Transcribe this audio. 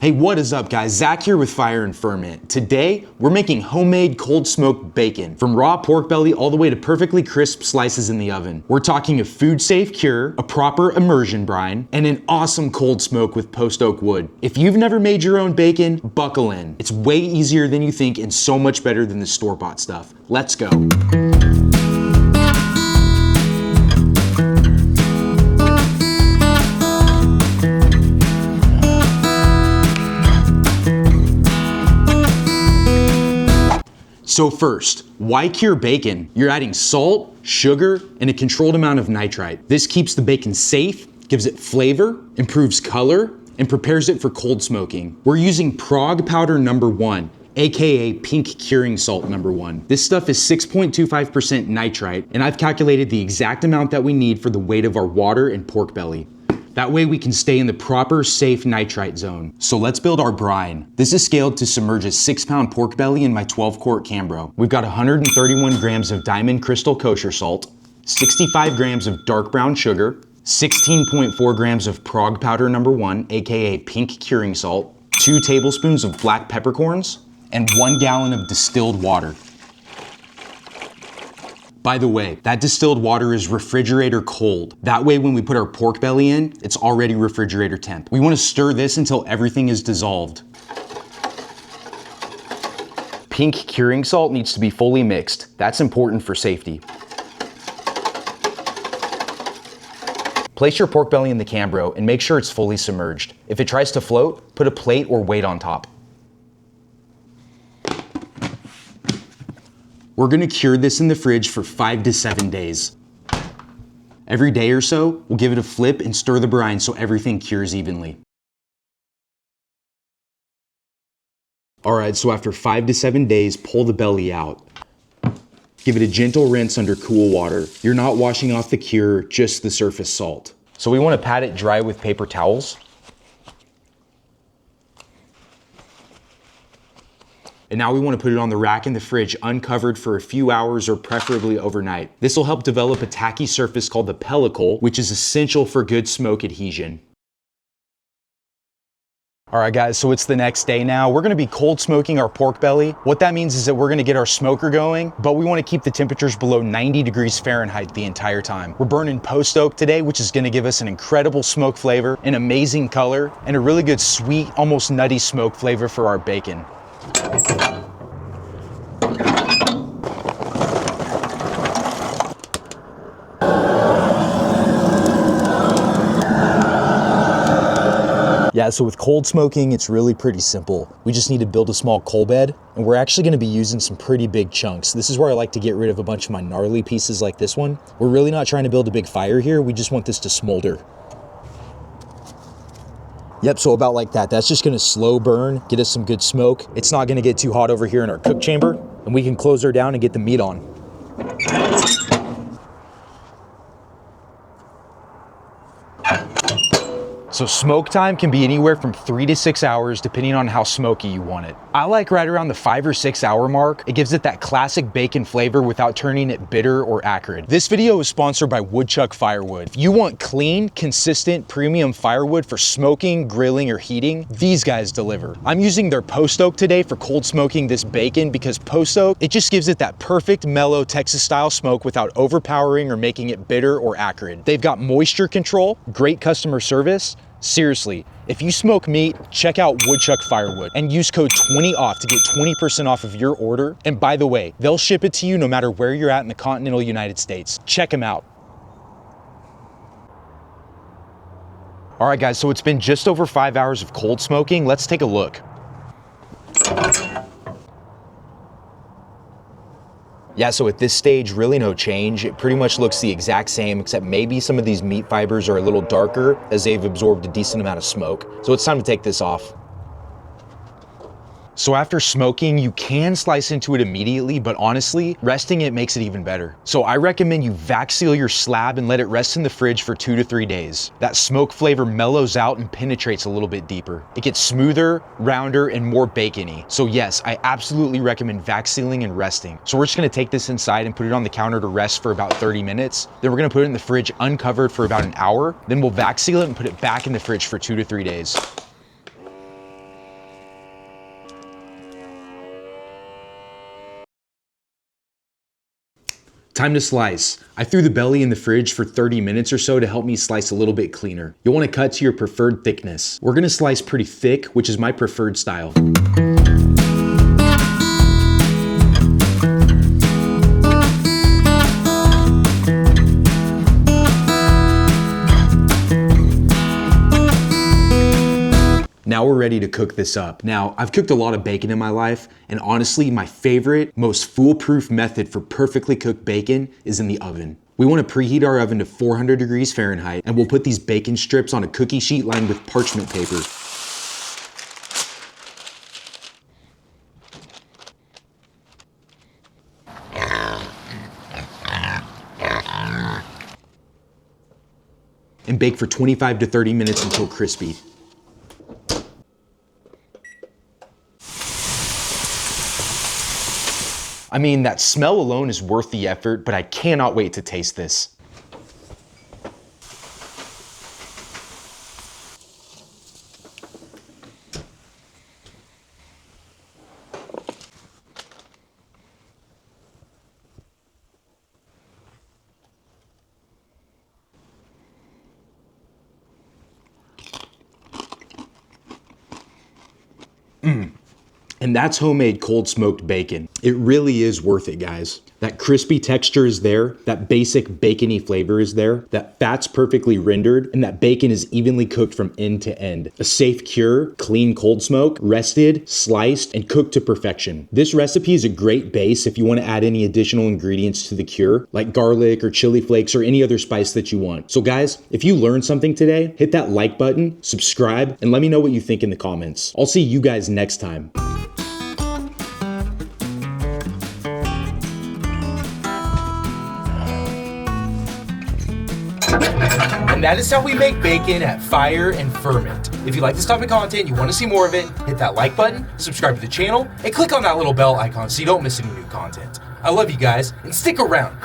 Hey, what is up guys? Zach here with Fire and Ferment. Today, we're making homemade cold smoked bacon. From raw pork belly all the way to perfectly crisp slices in the oven. We're talking a food safe cure, a proper immersion brine, and an awesome cold smoke with post oak wood. If you've never made your own bacon, buckle in. It's way easier than you think and so much better than the store-bought stuff. Let's go. So first, why cure bacon? You're adding salt, sugar, and a controlled amount of nitrite. This keeps the bacon safe, gives it flavor, improves color, and prepares it for cold smoking. We're using prog powder number 1, aka pink curing salt number 1. This stuff is 6.25% nitrite, and I've calculated the exact amount that we need for the weight of our water and pork belly. That way we can stay in the proper, safe nitrite zone. So let's build our brine. This is scaled to submerge a 6-pound pork belly in my 12-quart Cambro. We've got 131 grams of diamond crystal kosher salt, 65 grams of dark brown sugar, 16.4 grams of prog powder number 1, aka pink curing salt, 2 tablespoons of black peppercorns, and 1 gallon of distilled water. By the way, that distilled water is refrigerator cold. That way when we put our pork belly in, it's already refrigerator temp. We want to stir this until everything is dissolved. Pink curing salt needs to be fully mixed. That's important for safety. Place your pork belly in the Cambro and make sure it's fully submerged. If it tries to float, put a plate or weight on top. We're gonna cure this in the fridge for 5 to 7 days. Every day or so, we'll give it a flip and stir the brine so everything cures evenly. All right, so after 5 to 7 days, pull the belly out. Give it a gentle rinse under cool water. You're not washing off the cure, just the surface salt. So we wanna pat it dry with paper towels. And now we want to put it on the rack in the fridge uncovered for a few hours or preferably overnight. This will help develop a tacky surface called the pellicle, which is essential for good smoke adhesion. All right guys, so it's the next day now. We're gonna be cold smoking our pork belly. What that means is that we're gonna get our smoker going, but we wanna keep the temperatures below 90 degrees Fahrenheit the entire time. We're burning post oak today, which is gonna give us an incredible smoke flavor, an amazing color, and a really good sweet, almost nutty smoke flavor for our bacon. Yeah, so with cold smoking, it's really pretty simple. We just need to build a small coal bed, and we're actually gonna be using some pretty big chunks. This is where I like to get rid of a bunch of my gnarly pieces like this one. We're really not trying to build a big fire here, we just want this to smolder. Yep, so about like that. That's just gonna slow burn, get us some good smoke. It's not gonna get too hot over here in our cook chamber, and we can close her down and get the meat on. So smoke time can be anywhere from 3 to 6 hours depending on how smoky you want it. I like right around the 5 or 6 hour mark. It gives it that classic bacon flavor without turning it bitter or acrid. This video is sponsored by Woodchuck Firewood. If you want clean, consistent, premium firewood for smoking, grilling, or heating, these guys deliver. I'm using their post oak today for cold smoking this bacon because post oak, it just gives it that perfect mellow Texas style smoke without overpowering or making it bitter or acrid. They've got moisture control, great customer service. Seriously, if you smoke meat, check out Woodchuck Firewood and use code 20OFF to get 20% off of your order. And by the way, they'll ship it to you no matter where you're at in the continental United States. Check them out. All right guys, so it's been just over 5 hours of cold smoking. Let's take a look. Yeah, so at this stage, really no change. It pretty much looks the exact same, except maybe some of these meat fibers are a little darker as they've absorbed a decent amount of smoke. So it's time to take this off. So after smoking, you can slice into it immediately, but honestly, resting it makes it even better. So I recommend you vac seal your slab and let it rest in the fridge for 2 to 3 days. That smoke flavor mellows out and penetrates a little bit deeper. It gets smoother, rounder, and more bacony. So yes, I absolutely recommend vac sealing and resting. So we're just gonna take this inside and put it on the counter to rest for about 30 minutes. Then we're gonna put it in the fridge uncovered for about an hour. Then we'll vac seal it and put it back in the fridge for 2 to 3 days. Time to slice. I threw the belly in the fridge for 30 minutes or so to help me slice a little bit cleaner. You'll want to cut to your preferred thickness. We're gonna slice pretty thick, which is my preferred style. Now we're ready to cook this up. Now, I've cooked a lot of bacon in my life, and honestly, my favorite, most foolproof method for perfectly cooked bacon is in the oven. We want to preheat our oven to 400 degrees Fahrenheit, and we'll put these bacon strips on a cookie sheet lined with parchment paper. And bake for 25 to 30 minutes until crispy. I mean, that smell alone is worth the effort, but I cannot wait to taste this. And that's homemade cold smoked bacon. It really is worth it, guys. That crispy texture is there, that basic bacony flavor is there, that fat's perfectly rendered, and that bacon is evenly cooked from end to end. A safe cure, clean cold smoke, rested, sliced, and cooked to perfection. This recipe is a great base if you want to add any additional ingredients to the cure, like garlic or chili flakes or any other spice that you want. So guys, if you learned something today, hit that like button, subscribe, and let me know what you think in the comments. I'll see you guys next time. And that is how we make bacon at Fire and Ferment. If you like this type of content, you want to see more of it, hit that like button, subscribe to the channel, and click on that little bell icon so you don't miss any new content. I love you guys, and stick around.